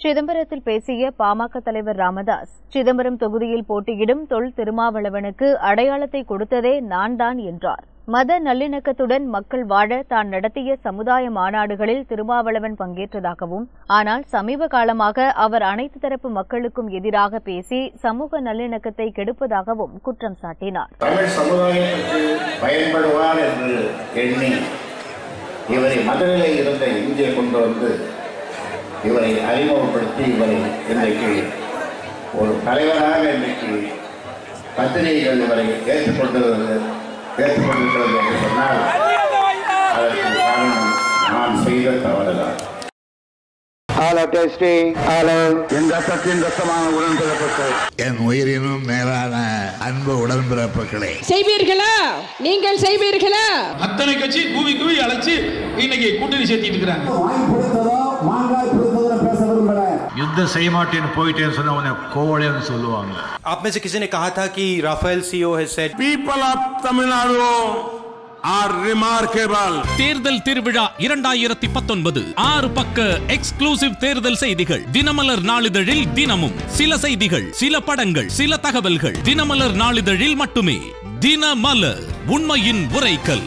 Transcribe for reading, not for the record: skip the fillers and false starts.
சிதம்பரத்தில் பேசிய பாமக தலைவர் ராமதாஸ், சிதம்பரம் தொகுதியில் போட்டியிடும் தொல் திருமாவளவனுக்கு அடையாளத்தை கொடுத்ததே நான் தான் என்றார். மத நல்லிணக்கத்துடன் மக்கள் வாழ தான் நடத்திய சமுதாய மாநாடுகளில் திருமாவளவன் பங்கேற்றதாகவும், ஆனால் சமீப காலமாக அவர் அனைத்து தரப்பு மக்களுக்கும் எதிராக பேசி சமூக நல்லிணக்கத்தை கெடுப்பதாகவும் குற்றம் சாட்டினார். தமிழ் சமுதாயத்திற்கு பயன்படுவார் என்று எண்ணி இவரை மதுரையில் இருந்த இங்கே கொண்டு வந்து இவரை அறிமுகப்படுத்தி இவரை இன்றைக்கு ஒரு தலைவராக இன்றைக்கு பத்திரிகைகள் இவரை ஏற்றுக்கொண்டிருக்கிறது என்று சொன்னால் அதற்கு காரணம் நான் செய்த தவறுதான். என் ரத்தத்தின் ரத்தமான உடன்பிறப்புகள், என் உயிரினும் மேலான அன்பு உடன்பிறப்புகளே, செய்வீர்களா? நீங்கள் செய்வீர்களா? அத்தனை கட்சி கூவி கூவி அழைச்சு இன்னைக்கு கூட்டணி சேர்த்திட்டு இருக்கிறாங்க. யுத்தம் செய்ய மாட்டேன்னு போயிட்டேன்னு சொன்ன உன்னை கோவலைன்னு சொல்லுவாங்க. आप में से किसी ने कहा था कि Rafale CEO has said people of Tamil Nadu are remarkable. தேர்தல் திருவிழா 2019 6 பக்க எக்ஸ்க்ளூசிவ் தேர்தல் செய்திகள். தினமலர் நாளிதழில் தினமும் சில செய்திகள், சில படங்கள், சில தகவல்கள். தினமலர் நாளிதழில் மட்டுமே. தினமலர், உண்மையின் உரைக்கல்.